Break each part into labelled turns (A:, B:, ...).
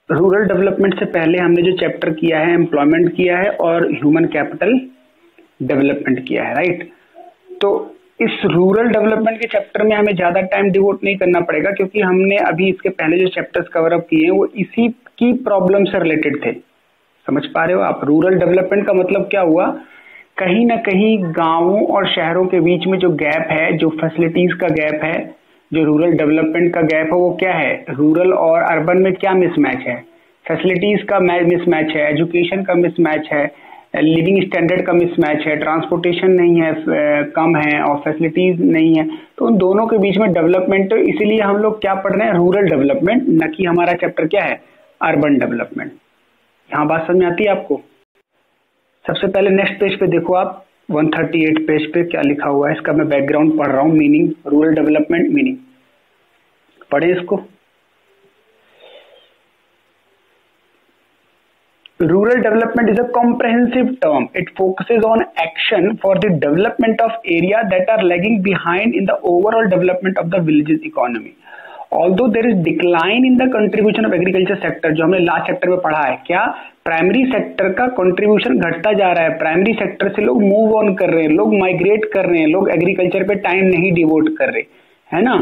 A: Rural development से पहले हमने जो चैप्टर किया है एम्प्लॉयमेंट किया है और ह्यूमन कैपिटल डेवलपमेंट किया है, राइट। तो इस रूरल डेवलपमेंट के चैप्टर में हमें ज्यादा टाइम डिवोट नहीं करना पड़ेगा क्योंकि हमने अभी इसके पहले जो चैप्टर्स कवर अप किए हैं वो इसी की प्रॉब्लम से रिलेटेड थे। समझ पा रहे हो आप? रूरल डेवलपमेंट का मतलब क्या हुआ, कहीं ना कहीं गांवों और शहरों के बीच में जो गैप है, जो फैसिलिटीज का गैप है, जो रूरल डेवलपमेंट का गैप है वो क्या है, रूरल और अर्बन में क्या मिसमैच है, फैसिलिटीज का मिसमैच है, एजुकेशन का मिसमैच है, लिविंग स्टैंडर्ड का मिसमैच है, ट्रांसपोर्टेशन नहीं है, कम है और फैसिलिटीज नहीं है। तो उन दोनों के बीच में डेवलपमेंट, इसीलिए हम लोग क्या पढ़ रहे हैं, रूरल डेवलपमेंट, न कि हमारा चैप्टर क्या है, अर्बन डेवलपमेंट। यहाँ बात समझ आती है आपको? सबसे पहले नेक्स्ट पेज पे देखो आप, 138 पेज पे क्या लिखा हुआ है, इसका मैं बैकग्राउंड पढ़ रहा हूँ, मीनिंग, रूरल डेवलपमेंट मीनिंग पढ़े इसको। Rural development is a comprehensive term. It focuses on action for the development of area that are lagging behind in the overall development of the village's economy. Although there is decline in the contribution of agriculture sector, जो हमने last chapter में पढ़ा है, क्या primary sector का contribution घटता जा रहा है, प्राइमरी सेक्टर से लोग मूव ऑन कर रहे हैं, लोग माइग्रेट कर रहे हैं, लोग एग्रीकल्चर पे टाइम नहीं डिवोट कर रहे, है ना।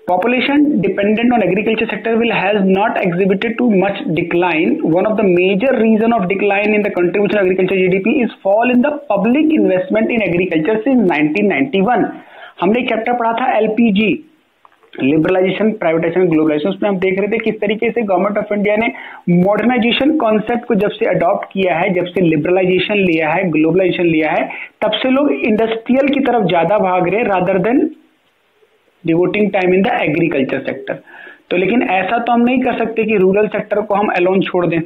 A: Population dependent on agriculture sector will has not exhibited too much decline. One of the major reason of decline in the contribution of agriculture GDP is fall in the public investment in agriculture since 1991. हमने एक chapter पढ़ा था LPG, liberalisation, privatisation, globalisation. उसमें हम देख रहे थे किस तरीके से गवर्नमेंट ऑफ इंडिया ने मॉडर्नाइजेशन कॉन्सेप्ट को जब से अडॉप्ट किया है, जब से लिबरलाइजेशन लिया है, ग्लोबलाइजेशन लिया है, तब से लोग इंडस्ट्रियल की तरफ ज्यादा भाग रहे rather than devoting time in the agriculture sector. तो लेकिन ऐसा तो हम नहीं कर सकते कि रूरल सेक्टर को हम अलोन छोड़ दें,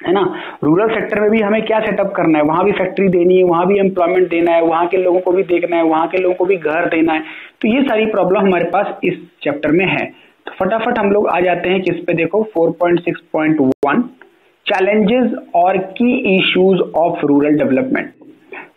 A: है ना। रूरल सेक्टर में भी हमें क्या सेटअप करना है, वहां भी फैक्ट्री देनी है, वहां भी एम्प्लॉयमेंट देना है, वहां के लोगों को भी देखना है, वहां के लोगों को भी घर देना है। तो ये सारी प्रॉब्लम हमारे पास इस चैप्टर में है। तो फटाफट हम लोग आ जाते हैं किस पे, देखो 4.6.1 चैलेंजेस और की इश्यूज ऑफ रूरल डेवलपमेंट।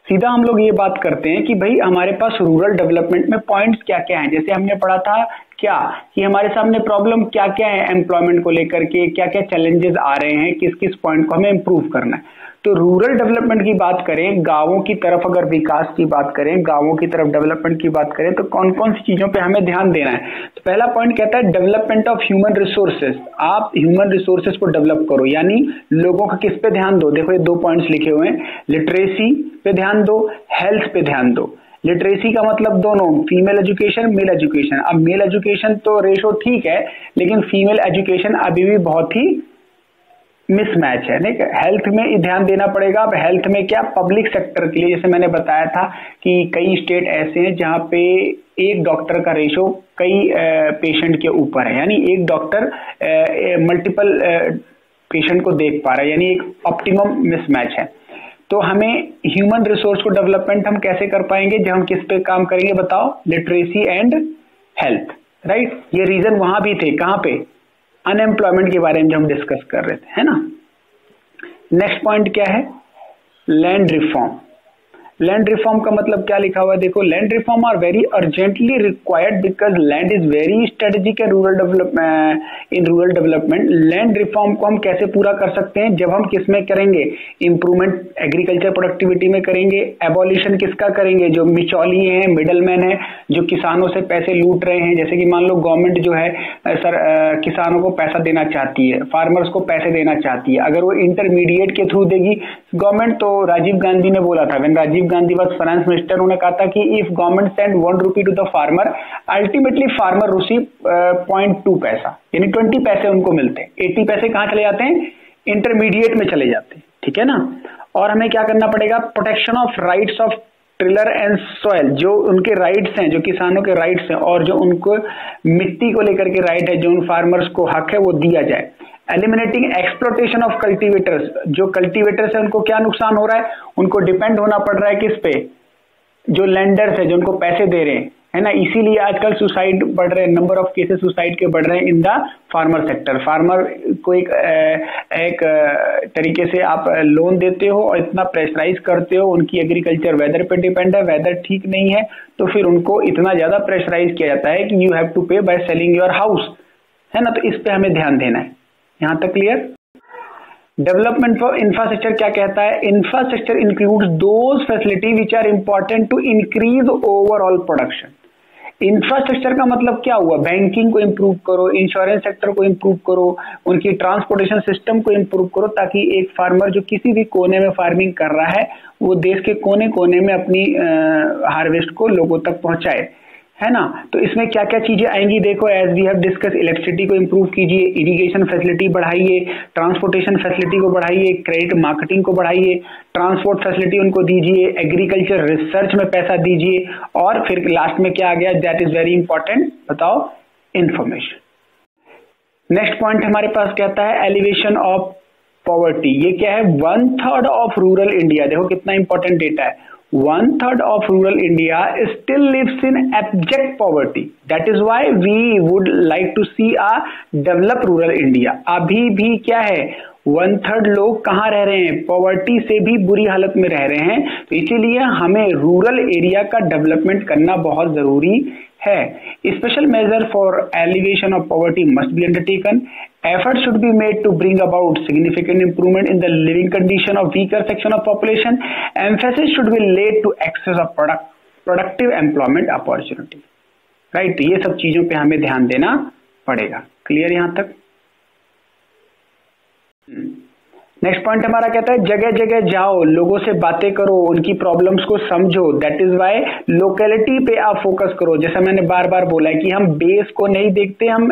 A: सीधा हम लोग ये बात करते हैं कि भाई हमारे पास रूरल डेवलपमेंट में पॉइंट्स क्या क्या हैं। जैसे हमने पढ़ा था क्या कि हमारे सामने प्रॉब्लम क्या क्या है एम्प्लॉयमेंट को लेकर के, क्या क्या चैलेंजेस आ रहे हैं, किस किस पॉइंट को हमें इंप्रूव करना है। तो रूरल डेवलपमेंट की बात करें, गांवों की तरफ अगर विकास की बात करें, गांवों की तरफ डेवलपमेंट की बात करें, तो कौन कौन सी चीजों पे हमें ध्यान देना है। तो पहला पॉइंट कहता है डेवलपमेंट ऑफ ह्यूमन रिसोर्सेज। आप ह्यूमन रिसोर्सेज को डेवलप करो, यानी लोगों का किस पे ध्यान दो। देखो ये 2 पॉइंट्स लिखे हुए हैं, लिटरेसी पे ध्यान दो, हेल्थ पे ध्यान दो। लिटरेसी का मतलब दोनों, फीमेल एजुकेशन, मेल एजुकेशन। अब मेल एजुकेशन तो रेशो ठीक है, लेकिन फीमेल एजुकेशन अभी भी बहुत ही मिसमैच है, नहीं। हेल्थ में ध्यान देना पड़ेगा। अब हेल्थ में क्या, पब्लिक सेक्टर के लिए, जैसे मैंने बताया था कि कई स्टेट ऐसे हैं जहां पे एक डॉक्टर का रेशो कई पेशेंट के ऊपर है, यानी एक डॉक्टर मल्टीपल पेशेंट को देख पा रहा है, यानी एक ऑप्टिमम मिसमैच है। तो हमें ह्यूमन रिसोर्स को डेवलपमेंट हम कैसे कर पाएंगे, जब हम किस पे काम करेंगे बताओ, लिटरेसी एंड हेल्थ, राइट। ये रीजन वहां भी थे, कहां पे, अनएम्प्लॉयमेंट के बारे में जो हम डिस्कस कर रहे थे, है ना। नेक्स्ट पॉइंट क्या है, लैंड रिफॉर्म। लैंड रिफॉर्म का मतलब क्या लिखा हुआ है, देखो, land reform are very urgently required because land is very strategic in rural development. Land reform को हम कैसे पूरा कर सकते हैं, जब हम किसमें करेंगे, इंप्रूवमेंट एग्रीकल्चर प्रोडक्टिविटी में करेंगे। एबॉलिशन किसका करेंगे, जो मिचौली हैं, मिडलमैन है, जो किसानों से पैसे लूट रहे हैं। जैसे कि मान लो गवर्नमेंट जो है किसानों को पैसा देना चाहती है, फार्मर्स को पैसे देना चाहती है, अगर वो इंटरमीडिएट के थ्रू देगी गवर्नमेंट, तो राजीव गांधी ने बोला था, when Rajiv Gandhi was finance minister, उन्होंने कहा था कि if government send 1 rupee to the farmer, ultimately farmer receive 0.2 paisa, यानी 20 पैसे उनको मिलते हैं। 80 पैसे कहां चले जाते हैं, इंटरमीडिएट में चले जाते हैं, ठीक है ना। और हमें क्या करना पड़ेगा, protection of rights of tiller and soil, जो उनके राइट्स हैं, जो किसानों के राइट्स हैं और जो उनको मिट्टी को लेकर के राइट है, जो उन फार्मर्स को हक है, वो दिया जाए। एलिमिनेटिंग एक्सप्लोटेशन ऑफ कल्टीवेटर्स, जो कल्टीवेटर्स है उनको क्या नुकसान हो रहा है, उनको डिपेंड होना पड़ रहा है किस पे, जो लैंडर्स है, जो उनको पैसे दे रहे हैं, है ना। इसीलिए आजकल सुसाइड बढ़ रहे हैं, नंबर ऑफ केसेस सुसाइड के बढ़ रहे हैं in the farmer sector. Farmer को एक तरीके से आप लोन देते हो और इतना प्रेशराइज करते हो, उनकी एग्रीकल्चर वेदर पे डिपेंड है, वेदर ठीक नहीं है तो फिर उनको इतना ज्यादा प्रेशराइज किया जाता है कि यू हैव टू पे बाय सेलिंग योर हाउस, है ना। तो इस पे हमें ध्यान देना है, यहां तक क्लियर? डेवलपमेंट फॉर इंफ्रास्ट्रक्चर क्या कहता है? Infrastructure includes those facility which are important to increase overall production. Infrastructure का मतलब क्या हुआ? बैंकिंग को इंप्रूव करो, इंश्योरेंस सेक्टर को इंप्रूव करो, उनकी ट्रांसपोर्टेशन सिस्टम को इंप्रूव करो, ताकि एक फार्मर जो किसी भी कोने में फार्मिंग कर रहा है वो देश के कोने कोने में अपनी हार्वेस्ट को लोगों तक पहुंचाए, है ना? तो इसमें क्या क्या चीजें आएंगी देखो, as we have discuss, electricity को इंप्रूव कीजिए, इरिगेशन फैसिलिटी बढ़ाइए, ट्रांसपोर्टेशन फैसिलिटी को बढ़ाइए, क्रेडिट मार्केटिंग को बढ़ाइए, ट्रांसपोर्ट फैसिलिटी उनको दीजिए, एग्रीकल्चर रिसर्च में पैसा दीजिए, और फिर लास्ट में क्या आ गया, दैट इज वेरी इंपॉर्टेंट, बताओ, इंफॉर्मेशन। नेक्स्ट पॉइंट हमारे पास कहता है एलिवेशन ऑफ पॉवर्टी। ये क्या है? 1/3 ऑफ रूरल इंडिया, देखो कितना इंपॉर्टेंट डेटा है, 1/3 of rural India still lives in abject poverty. That is why we would like to see a developed rural India. अभी भी क्या है, 1/3 लोग कहाँ रह रहे हैं? पॉवर्टी से भी बुरी हालत में रह रहे हैं। तो इसीलिए हमें रूरल एरिया का डेवलपमेंट करना बहुत जरूरी है। Special measure for elevation of poverty must be undertaken. Efforts should be made to bring about significant improvement in the living condition of weaker section of population. Emphasis should be laid to access of productive employment opportunity. Right? ये सब चीजों पे हमें ध्यान देना पड़ेगा। Clear यहां तक? नेक्स्ट पॉइंट हमारा कहता है जगह जगह जाओ, लोगों से बातें करो, उनकी प्रॉब्लम्स को समझो। दैट इज वाई लोकेलिटी पे आप फोकस करो। जैसा मैंने बार बार बोला है कि हम बेस को नहीं देखते, हम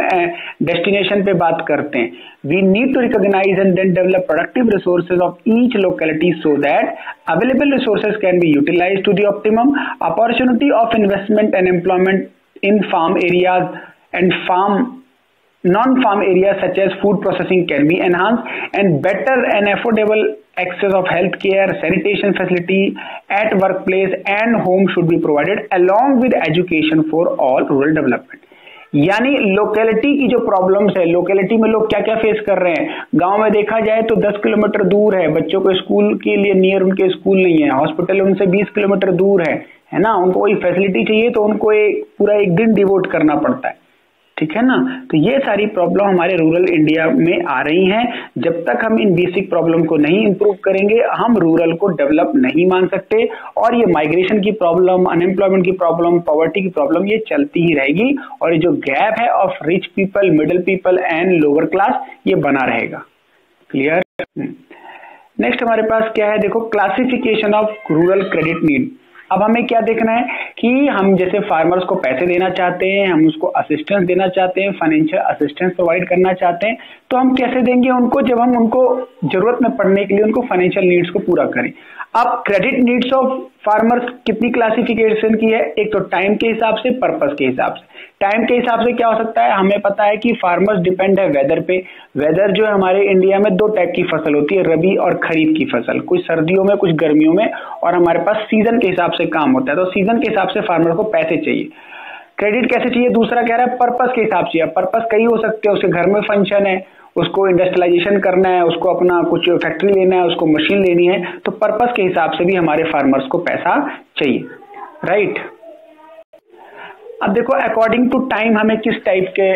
A: डेस्टिनेशन पे बात करते हैं। We need to recognise and then develop productive resources of each locality so that available resources can be utilised to the optimum. Opportunity of investment and employment in farm areas and non-farm areas such as food processing can be enhanced, and better and affordable access of healthcare, sanitation facility at workplace and home should be provided along with education for all rural development. यानी locality की जो problems है, locality में लोग क्या क्या face कर रहे हैं। गांव में देखा जाए तो 10 किलोमीटर दूर है, बच्चों को स्कूल के लिए नियर उनके स्कूल नहीं है, हॉस्पिटल उनसे 20 किलोमीटर दूर है ना, उनको कोई फैसिलिटी चाहिए तो उनको पूरा एक दिन डिवोट करना पड़ता है, ठीक है ना। तो ये सारी प्रॉब्लम हमारे रूरल इंडिया में आ रही हैं। जब तक हम इन बेसिक प्रॉब्लम को नहीं इंप्रूव करेंगे हम रूरल को डेवलप नहीं मान सकते, और ये माइग्रेशन की प्रॉब्लम, अनएम्प्लॉयमेंट की प्रॉब्लम, पॉवर्टी की प्रॉब्लम ये चलती ही रहेगी, और ये जो गैप है of rich people, middle people and lower class, ये बना रहेगा। क्लियर? नेक्स्ट हमारे पास क्या है, देखो, classification of rural credit need. अब हमें क्या देखना है कि हम जैसे फार्मर्स को पैसे देना चाहते हैं, हम उसको असिस्टेंस देना चाहते हैं, फाइनेंशियल असिस्टेंस प्रोवाइड करना चाहते हैं, तो हम कैसे देंगे उनको? जब हम उनको जरूरत में पड़ने के लिए उनको फाइनेंशियल नीड्स को पूरा करें। अब क्रेडिट नीड्स ऑफ फार्मर्स कितनी क्लासिफिकेशन की है? एक तो टाइम के हिसाब से, पर्पस के हिसाब से। टाइम के हिसाब से क्या हो सकता है, हमें पता है कि फार्मर्स डिपेंड है वेदर पे। वेदर जो है हमारे इंडिया में 2 टाइप की फसल होती है, रबी और खरीफ की फसल, कुछ सर्दियों में कुछ गर्मियों में, और हमारे पास सीजन के हिसाब से काम होता है। तो सीजन के हिसाब से फार्मर को पैसे चाहिए। क्रेडिट कैसे चाहिए? दूसरा कह रहा है पर्पस के हिसाब से। पर्पस कई हो सकते हैं, उसके घर में फंक्शन है, उसको इंडस्ट्रियलाइजेशन करना है, उसको अपना कुछ फैक्ट्री लेना है, उसको मशीन लेनी है, तो पर्पस के हिसाब से भी हमारे फार्मर्स को पैसा चाहिए, राइट। अब देखो, अकॉर्डिंग टू टाइम हमें किस टाइप के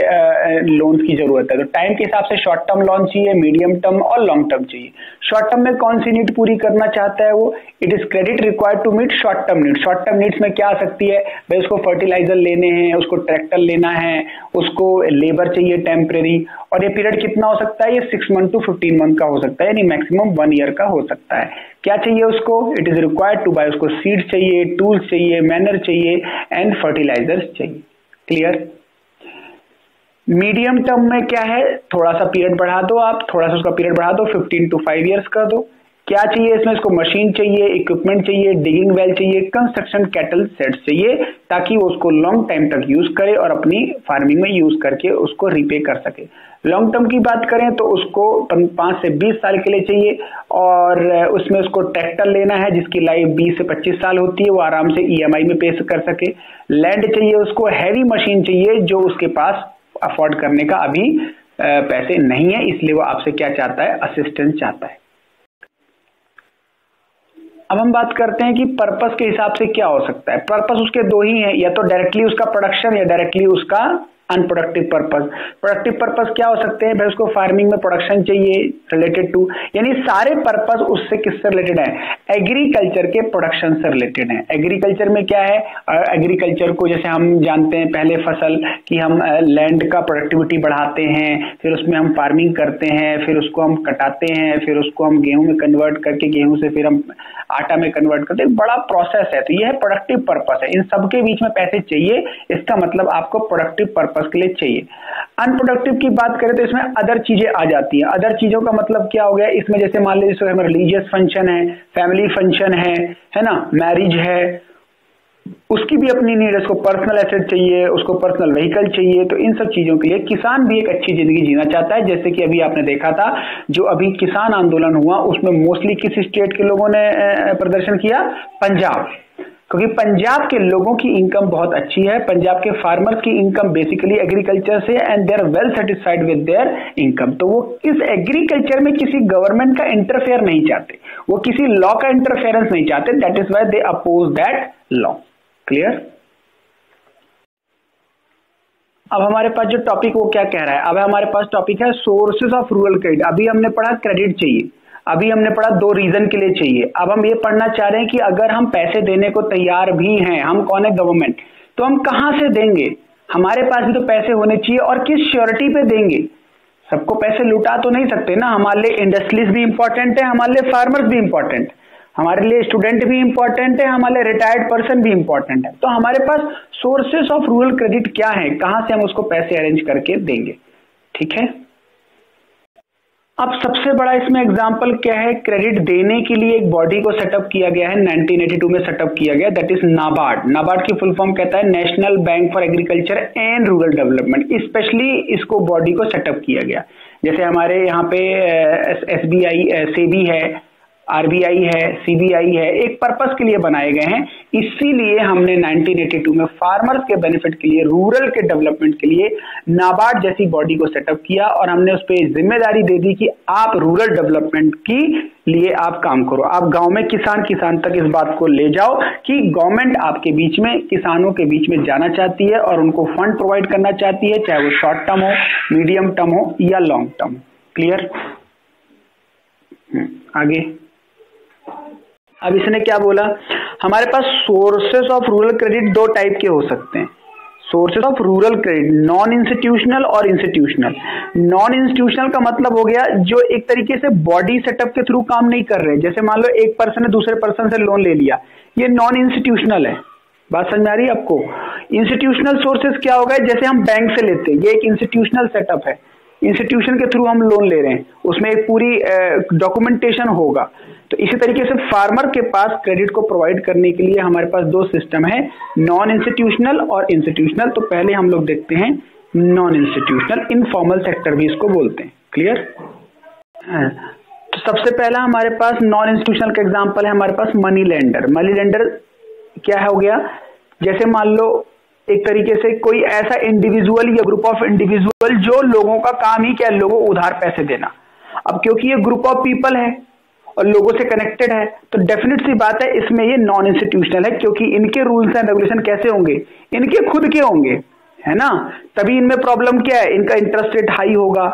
A: लोन्स की जरूरत है। तो टाइम के हिसाब से शॉर्ट टर्म लोन चाहिए, मीडियम टर्म और लॉन्ग टर्म चाहिए। शॉर्ट टर्म में कौन सी नीड पूरी करना चाहता है वो? It is credit required to meet short term need. Short term needs में क्या आ सकती है भाई? उसको फर्टिलाइजर लेने हैं, उसको ट्रैक्टर लेना है, उसको लेबर चाहिए टेम्परेरी, और ये पीरियड कितना हो सकता है? ये 6 मंथ टू 15 मंथ का हो सकता है, यानी मैक्सिमम 1 ईयर का हो सकता है। क्या चाहिए उसको? It is required to buy, उसको सीड्स चाहिए, टूल्स चाहिए, मैनर चाहिए एंड फर्टिलाइजर्स चाहिए। क्लियर? मीडियम टर्म में क्या है? थोड़ा सा पीरियड बढ़ा दो, आप थोड़ा सा उसका पीरियड बढ़ा दो, 15 to 5 ईयर्स कर दो। क्या चाहिए इसमें? इसको मशीन चाहिए, इक्विपमेंट चाहिए, डिगिंग वेल चाहिए, कंस्ट्रक्शन कैटल सेट्स चाहिए, ताकि वो उसको लॉन्ग टाइम तक यूज करे और अपनी फार्मिंग में यूज करके उसको रिपे कर सके। लॉन्ग टर्म की बात करें तो उसको 5 से 20 साल के लिए चाहिए, और उसमें उसको ट्रैक्टर लेना है जिसकी लाइफ 20 से 25 साल होती है, वो आराम से EMI में पे कर सके। लैंड चाहिए उसको, हैवी मशीन चाहिए जो उसके पास अफोर्ड करने का अभी पैसे नहीं है, इसलिए वो आपसे क्या चाहता है? असिस्टेंस चाहता है। अब हम बात करते हैं कि पर्पस के हिसाब से क्या हो सकता है। पर्पस उसके 2 ही हैं, या तो डायरेक्टली उसका प्रोडक्शन या डायरेक्टली उसका अनप्रोडक्टिव पर्पस। प्रोडक्टिव पर्पस क्या हो सकते हैं भाई, उसको फार्मिंग में प्रोडक्शन चाहिए रिलेटेड टू, यानी सारे पर्पस उससे किससे रिलेटेड है, एग्रीकल्चर के प्रोडक्शन से रिलेटेड है। एग्रीकल्चर में क्या है, एग्रीकल्चर को जैसे हम जानते हैं पहले फसल की हम लैंड का प्रोडक्टिविटी बढ़ाते हैं, फिर उसमें हम फार्मिंग करते हैं, फिर उसको हम कटाते हैं, फिर उसको हम गेहूं में कन्वर्ट करके गेहूं से फिर हम आटा में कन्वर्ट करते हैं, बड़ा प्रोसेस है। तो यह प्रोडक्टिव पर्पस है, इन सबके बीच में पैसे चाहिए, इसका मतलब आपको प्रोडक्टिव पर्पस के लिए चाहिए। अनप्रोडक्टिव की बात करें तो इसमें अदर चीजें आ जाती हैं। अदर चीजों का मतलब क्या हो गया, इसमें जैसे मान लीजिए रिलीजियस फंक्शन है, फैमिली फंक्शन है ना, मैरिज है, उसकी भी अपनी नीड है, उसको पर्सनल एसेट चाहिए, उसको पर्सनल व्हीकल चाहिए। तो इन सब चीजों के लिए किसान भी एक अच्छी जिंदगी जीना चाहता है। जैसे कि अभी आपने देखा था जो अभी किसान आंदोलन हुआ उसमें मोस्टली किस स्टेट के लोगों ने प्रदर्शन किया, पंजाब, क्योंकि पंजाब के लोगों की इनकम बहुत अच्छी है। पंजाब के फार्मर्स की इनकम बेसिकली एग्रीकल्चर से and they are well satisfied with their income. तो वो इस एग्रीकल्चर में किसी गवर्नमेंट का इंटरफेयर नहीं चाहते, वो किसी लॉ का इंटरफेरेंस नहीं चाहते, that is why they oppose that law. Clear. अब हमारे पास जो टॉपिक वो क्या कह रहा है, अब हमारे पास टॉपिक है सोर्सेस ऑफ रूरल क्रेडिट। अभी हमने पढ़ा क्रेडिट चाहिए, अभी हमने पढ़ा दो रीजन के लिए चाहिए। अब हम ये पढ़ना चाह रहे हैं कि अगर हम पैसे देने को तैयार भी हैं, हम कौन है, गवर्नमेंट, तो हम कहां से देंगे, हमारे पास भी तो पैसे होने चाहिए और किस श्योरिटी पे देंगे। सबको पैसे लुटा तो नहीं सकते ना, हमारे लिए इंडस्ट्रीज भी इंपॉर्टेंट है, हमारे लिए फार्मर्स भी इंपॉर्टेंट, हमारे लिए स्टूडेंट भी इंपॉर्टेंट है, हमारे लिए रिटायर्ड पर्सन भी इंपॉर्टेंट है। तो हमारे पास सोर्सेस ऑफ रूरल क्रेडिट क्या है, कहां से हम उसको पैसे अरेंज करके देंगे। ठीक है। अब सबसे बड़ा इसमें एग्जांपल क्या है, क्रेडिट देने के लिए एक बॉडी को सेटअप किया गया है, 1982 में सेटअप किया गया, दैट इज नाबार्ड। नाबार्ड की फुल फॉर्म कहता है national bank for agriculture and rural development. Specially इसको बॉडी को सेटअप किया गया, जैसे हमारे यहाँ पे SBI, सेबी है, RBI है, CBI है, एक पर्पस के लिए बनाए गए हैं। इसीलिए हमने 1982 में फार्मर्स के बेनिफिट के लिए, रूरल के डेवलपमेंट के लिए नाबार्ड जैसी बॉडी को सेटअप किया और हमने उस पर जिम्मेदारी दे दी कि आप रूरल डेवलपमेंट की लिए आप काम करो, आप गांव में किसान तक इस बात को ले जाओ कि गवर्नमेंट आपके बीच में, किसानों के बीच में जाना चाहती है और उनको फंड प्रोवाइड करना चाहती है, चाहे वो शॉर्ट टर्म हो, मीडियम टर्म हो या लॉन्ग टर्म। क्लियर। आगे अब इसने क्या बोला, हमारे पास सोर्सेस ऑफ रूरल क्रेडिट दो टाइप के हो सकते हैं। Sources of rural credit non institutional और इंस्टीट्यूशनल। नॉन इंस्टीट्यूशनल का मतलब हो गया जो एक तरीके से बॉडी सेटअप के थ्रू काम नहीं कर रहे, जैसे मान लो एक पर्सन ने दूसरे पर्सन से लोन ले लिया, ये नॉन इंस्टीट्यूशनल है। बात समझ में आ रही है आपको। इंस्टीट्यूशनल सोर्सेस क्या होगा, जैसे हम बैंक से लेते हैं, ये एक इंस्टीट्यूशनल सेटअप है, इंस्टीट्यूशन के थ्रू हम लोन ले रहे हैं, उसमें एक पूरी डॉक्यूमेंटेशन होगा। तो इसी तरीके से फार्मर के पास क्रेडिट को प्रोवाइड करने के लिए हमारे पास दो सिस्टम है, नॉन इंस्टीट्यूशनल और इंस्टीट्यूशनल। तो पहले हम लोग देखते हैं नॉन इंस्टीट्यूशनल, इनफॉर्मल सेक्टर भी इसको बोलते हैं। क्लियर। तो सबसे पहला हमारे पास नॉन इंस्टीट्यूशनल का एग्जांपल है हमारे पास मनी लेंडर। मनी लेंडर क्या हो गया, जैसे मान लो एक तरीके से कोई ऐसा इंडिविजुअल या ग्रुप ऑफ इंडिविजुअल जो लोगों का काम ही क्या है, लोगों को उधार पैसे देना। अब क्योंकि ये ग्रुप ऑफ पीपल है और लोगों से कनेक्टेड है, तो डेफिनेट सी बात है इसमें ये नॉन इंस्टीट्यूशनल है, क्योंकि इनके रूल्स एंड रेगुलेशन कैसे होंगे, इनके खुद के होंगे, है ना। तभी इनमें प्रॉब्लम क्या है, इनका इंटरेस्ट रेट हाई होगा,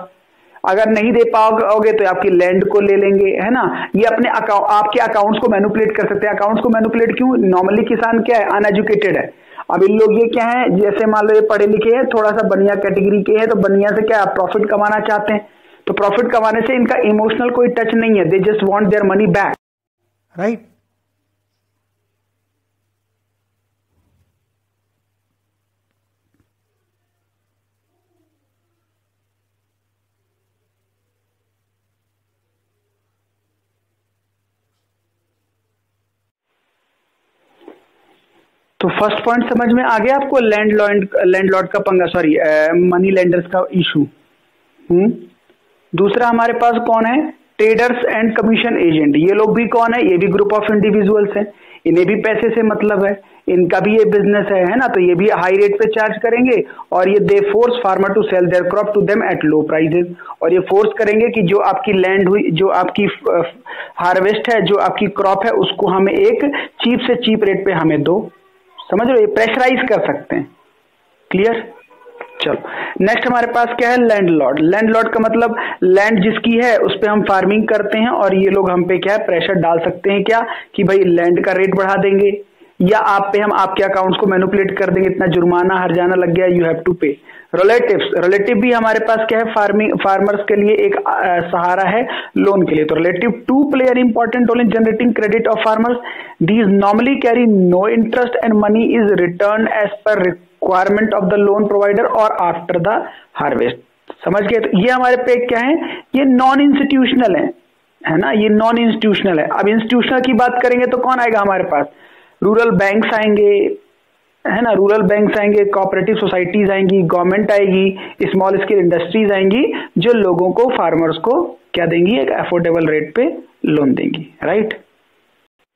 A: अगर नहीं दे पाओगे तो आपकी लैंड को ले लेंगे, है ना। ये अपने आपके अकाउंट्स को मैनिपुलेट कर सकते हैं। अकाउंट्स को मैनिपुलेट क्यों, नॉर्मली किसान क्या है, अनएजुकेटेड है। अब इन लोग ये क्या है, जैसे मान लो ये पढ़े लिखे हैं, थोड़ा सा बनिया कैटेगरी के हैं, तो बनिया से क्या प्रॉफिट कमाना चाहते हैं, तो प्रॉफिट कमाने से इनका इमोशनल कोई टच नहीं है, they just want their money back, right. तो फर्स्ट पॉइंट समझ में आ गया आपको, लैंडलॉर्ड का पंगा, सॉरी मनी लेंडर्स का इशू। दूसरा हमारे पास कौन है, ट्रेडर्स एंड कमीशन एजेंट। ये लोग भी कौन है, ये भी ग्रुप ऑफ इंडिविजुअल्स हैं, इन्हें भी पैसे से मतलब है, इनका भी ये बिजनेस है ना। तो ये भी हाई रेट पे चार्ज करेंगे और ये they force farmer to sell their crop to them at low prices. और ये फोर्स करेंगे कि जो आपकी लैंड हुई, जो आपकी हार्वेस्ट है, जो आपकी क्रॉप है, उसको हमें एक चीप से चीप रेट पे हमें दो। समझ लो, ये प्रेशराइज कर सकते हैं। क्लियर। चलो नेक्स्ट हमारे पास क्या है, लैंडलॉर्ड। लैंडलॉर्ड का मतलब लैंड जिसकी है उस पे हम फार्मिंग करते हैं और ये लोग हम पे क्या है प्रेशर डाल सकते हैं क्या कि भाई लैंड का रेट बढ़ा देंगे या आप पे हम आपके अकाउंट्स को मैनिपुलेट कर देंगे, इतना जुर्माना हर्जाना लग गया, यू हैव टू पे। रिलेटिव्स, रिलेटिव भी हमारे पास क्या है फार्मर्स के लिए एक सहारा है लोन के लिए। तो relative to play an important role in generating credit of farmers. These normally carry no interest and money is return as per requirement of the loan provider और आफ्टर द हार्वेस्ट। समझ गए? तो ये हमारे पे क्या है, ये नॉन इंस्टीट्यूशनल है ना, ये नॉन इंस्टीट्यूशनल है। अब इंस्टीट्यूशनल की बात करेंगे तो कौन आएगा हमारे पास, रूरल बैंक्स आएंगे, है ना, रूरल बैंक्स आएंगे, कोऑपरेटिव सोसाइटीज आएंगी, गवर्नमेंट आएगी, स्मॉल स्केल इंडस्ट्रीज आएंगी जो लोगों को फार्मर्स को क्या देंगी, एक अफोर्डेबल रेट पे लोन देंगी, राइट।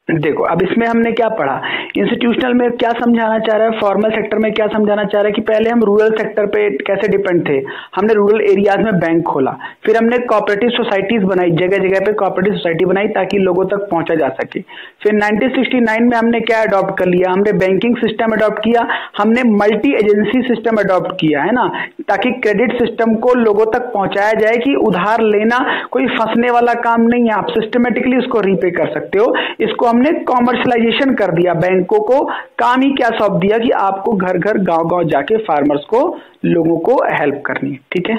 A: देखो अब इसमें हमने क्या पढ़ा, इंस्टीट्यूशनल में क्या समझाना चाह रहा है, फॉर्मल सेक्टर में क्या समझाना चाह रहा है कि पहले हम रूरल सेक्टर पे कैसे डिपेंड थे, हमने रूरल एरियाज में बैंक खोला, फिर हमने कोऑपरेटिव सोसाइटीज बनाई, जगह जगह पे कोऑपरेटिव सोसाइटी बनाई ताकि लोगों तक पहुंचा जा सके। फिर 1969 में हमने क्या अडॉप्ट कर लिया, हमने बैंकिंग सिस्टम अडॉप्ट किया, हमने मल्टी एजेंसी सिस्टम अडॉप्ट किया, है ना, ताकि क्रेडिट सिस्टम को लोगों तक पहुंचाया जाए कि उधार लेना कोई फंसने वाला काम नहीं है, आप सिस्टमेटिकली उसको रीपे कर सकते हो। इसको हमने कॉमर्शलाइजेशन कर दिया, बैंकों को काम ही क्या सौंप दिया कि आपको घर घर गांव गांव जाके फार्मर्स को, लोगों को हेल्प करनी है, ठीक है।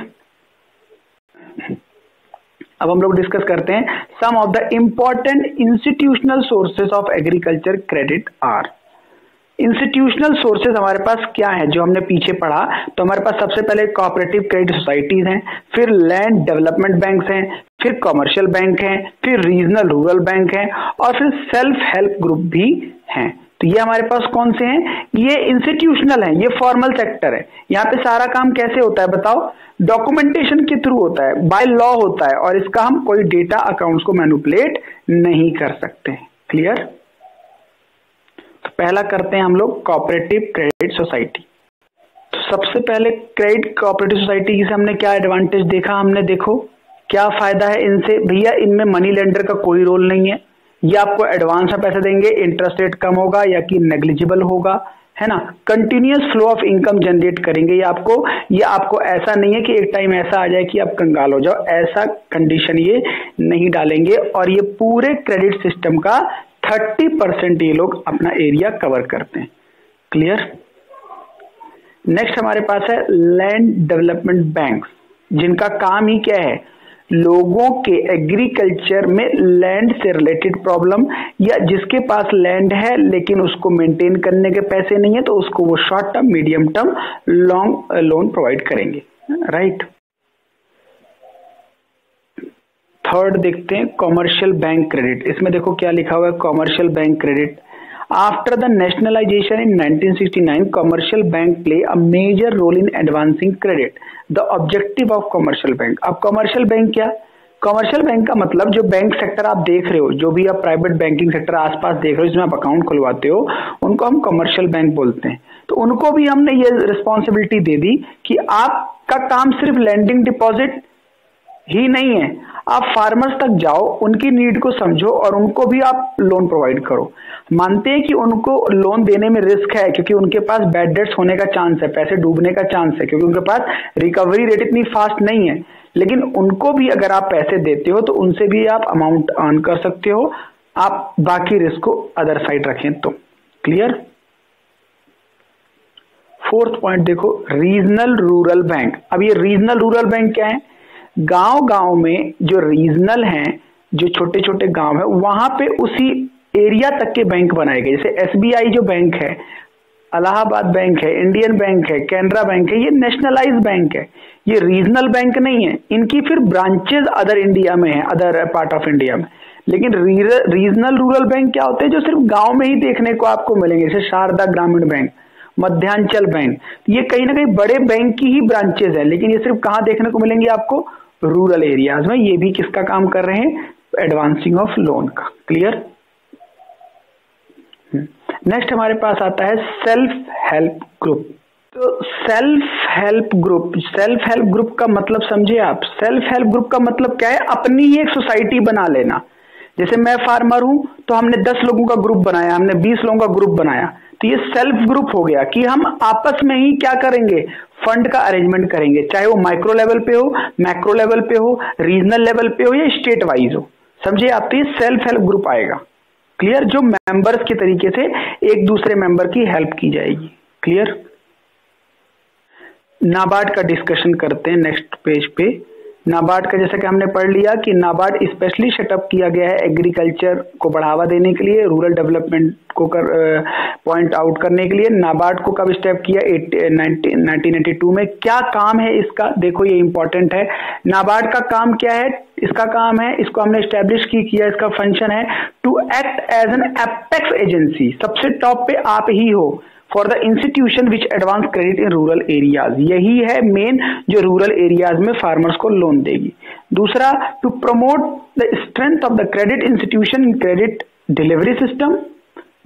A: अब हम लोग डिस्कस करते हैं some of the important institutional sources of agriculture credit are. Institutional sources हमारे पास क्या है जो हमने पीछे पढ़ा, तो हमारे पास सबसे पहले कोऑपरेटिव क्रेडिट सोसाइटीज हैं, फिर लैंड डेवलपमेंट बैंक्स हैं, फिर कमर्शियल बैंक हैं, फिर रीजनल रूरल बैंक हैं और फिर सेल्फ हेल्प ग्रुप भी हैं। तो ये हमारे पास कौन से हैं, ये इंस्टीट्यूशनल है, ये फॉर्मल सेक्टर है। यहाँ पे सारा काम कैसे होता है बताओ, डॉक्यूमेंटेशन के थ्रू होता है, बाय लॉ होता है और इसका हम कोई डेटा अकाउंट्स को मैनिपुलेट नहीं कर सकते। क्लियर? तो पहला करते हैं हम लोग कोऑपरेटिव क्रेडिट सोसाइटी। तो सबसे पहले क्रेडिट कोऑपरेटिव सोसाइटी से हमने क्या एडवांटेज देखा, हमने देखो क्या फायदा है इनसे, भैया इनमें मनी लेंडर का कोई रोल नहीं है, ये आपको एडवांस में पैसे देंगे, इंटरेस्ट रेट कम होगा या कि नेग्लिजिबल होगा, है ना, continuous flow of income generate करेंगे ये आपको ऐसा नहीं है कि एक टाइम ऐसा आ जाए कि आप कंगाल हो जाओ, ऐसा कंडीशन ये नहीं डालेंगे और ये पूरे क्रेडिट सिस्टम का 30% ये लोग अपना एरिया कवर करते हैं। क्लियर? नेक्स्ट हमारे पास है लैंड डेवलपमेंट बैंक, जिनका काम ही क्या है, लोगों के एग्रीकल्चर में लैंड से रिलेटेड प्रॉब्लम या जिसके पास लैंड है लेकिन उसको मेंटेन करने के पैसे नहीं है तो उसको वो short term, medium term, long loan provide करेंगे, राइट। थर्ड देखते हैं कॉमर्शियल बैंक क्रेडिट। इसमें देखो क्या लिखा हुआ है, commercial bank credit. After the nationalization in 1969, commercial bank play a major role in advancing credit. The objective of commercial bank. अब commercial bank क्या? कमर्शियल बैंक का मतलब जो बैंक सेक्टर आप देख रहे हो, जो भी आप प्राइवेट बैंकिंग सेक्टर आसपास देख रहे हो जिसमें आप अकाउंट खुलवाते हो, उनको हम कमर्शियल बैंक बोलते हैं। तो उनको भी हमने ये रिस्पॉन्सिबिलिटी दे दी कि आपका काम सिर्फ लैंडिंग डिपॉजिट ही नहीं है, आप फार्मर्स तक जाओ, उनकी नीड को समझो और उनको भी आप लोन प्रोवाइड करो। मानते हैं कि उनको लोन देने में रिस्क है क्योंकि उनके पास बैड डेट्स होने का चांस है, पैसे डूबने का चांस है क्योंकि उनके पास रिकवरी रेट इतनी फास्ट नहीं है, लेकिन उनको भी अगर आप पैसे देते हो तो उनसे भी आप अमाउंट अर्न कर सकते हो, आप बाकी रिस्क को अदर साइड रखें तो। क्लियर? फोर्थ पॉइंट देखो, रीजनल रूरल बैंक। अब ये रीजनल रूरल बैंक क्या है, गांव गांव में जो रीजनल हैं, जो छोटे छोटे गांव है, वहां पे उसी एरिया तक के बैंक बनाए गए। जैसे एसबीआई जो बैंक है, इलाहाबाद बैंक है, इंडियन बैंक है, कैनरा बैंक है, ये नेशनलाइज बैंक है, ये रीजनल बैंक नहीं है। इनकी फिर ब्रांचेस अदर इंडिया में है, अदर पार्ट ऑफ इंडिया में। लेकिन रीजनल रूरल बैंक क्या होते हैं, जो सिर्फ गांव में ही देखने को आपको मिलेंगे, जैसे शारदा ग्रामीण बैंक, मध्यांचल बैंक। ये कहीं ना कहीं बड़े बैंक की ही ब्रांचेस है, लेकिन ये सिर्फ कहाँ देखने को मिलेंगे आपको, रूरल एरियाज में। ये भी किसका काम कर रहे हैं, एडवांसिंग ऑफ लोन का। क्लियर? नेक्स्ट हमारे पास आता है सेल्फ हेल्प ग्रुप। तो सेल्फ हेल्प ग्रुप का मतलब समझे आप, सेल्फ हेल्प ग्रुप का मतलब क्या है, अपनी ही एक सोसाइटी बना लेना। जैसे मैं फार्मर हूं तो हमने 10 लोगों का ग्रुप बनाया, हमने 20 लोगों का ग्रुप बनाया, तो ये सेल्फ ग्रुप हो गया कि हम आपस में ही क्या करेंगे, फंड का अरेंजमेंट करेंगे, चाहे वो माइक्रो लेवल पे हो, मैक्रो लेवल पे हो, रीजनल लेवल पे हो या स्टेट वाइज हो। समझिए आप, तो ये सेल्फ हेल्प ग्रुप आएगा। क्लियर? जो मेंबर्स के तरीके से एक दूसरे मेंबर की हेल्प की जाएगी। क्लियर? नाबार्ड का डिस्कशन करते हैं नेक्स्ट पेज पे। नाबार्ड का जैसा कि हमने पढ़ लिया कि नाबार्ड स्पेशली सेटअप किया गया है एग्रीकल्चर को बढ़ावा देने के लिए, रूरल डेवलपमेंट को पॉइंट आउट करने के लिए। नाबार्ड को कब स्टेप किया? 1982 में। क्या काम है इसका? देखो ये इंपॉर्टेंट है। नाबार्ड का काम क्या है? इसका काम है, इसको हमने स्टैब्लिश किया, इसका फंक्शन है to act as an apex agency. सबसे टॉप पे आप ही हो for the institution which advance credit in rural areas. यही है मेन जो रूरल एरियाज में फार्मर्स को लोन देगी। दूसरा, to promote the strength of the credit institution in credit delivery system,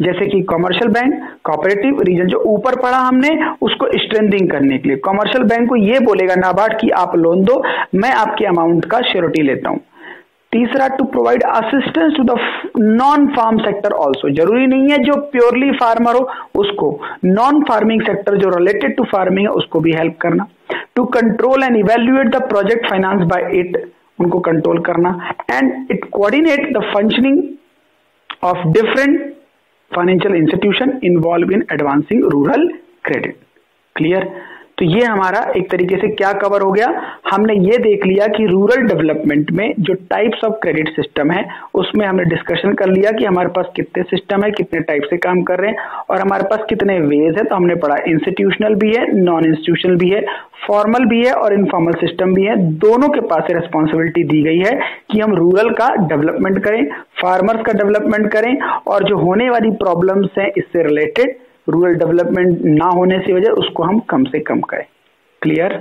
A: जैसे कि कमर्शियल बैंक, कोऑपरेटिव, रीजन, जो ऊपर पढ़ा हमने उसको स्ट्रेंथिंग करने के लिए। कमर्शियल बैंक को ये बोलेगा नाबार्ड की आप लोन दो, मैं आपके अमाउंट का श्योरिटी लेता हूं। तीसरा, to provide assistance to the non farm sector also. जरूरी नहीं है जो प्योरली फार्मर हो उसको, नॉन फार्मिंग सेक्टर जो रिलेटेड टू फार्मिंग है उसको भी हेल्प करना। To control and evaluate the project finance by it, उनको कंट्रोल करना। And it coordinate the functioning of different financial institution involve in advancing rural credit. Clear? तो ये हमारा एक तरीके से क्या कवर हो गया, हमने ये देख लिया कि रूरल डेवलपमेंट में जो टाइप्स ऑफ क्रेडिट सिस्टम है उसमें हमने डिस्कशन कर लिया कि हमारे पास कितने सिस्टम है, कितने टाइप से काम कर रहे हैं और हमारे पास कितने वेज है। तो हमने पढ़ा इंस्टीट्यूशनल भी है, नॉन इंस्टीट्यूशनल भी है, फॉर्मल भी है और इनफॉर्मल सिस्टम भी है। दोनों के पास रिस्पॉन्सिबिलिटी दी गई है कि हम रूरल का डेवलपमेंट करें, फार्मर्स का डेवलपमेंट करें और जो होने वाली प्रॉब्लम्स हैं इससे रिलेटेड रूरल डेवलपमेंट ना होने की वजह उसको हम कम से कम करें। क्लियर?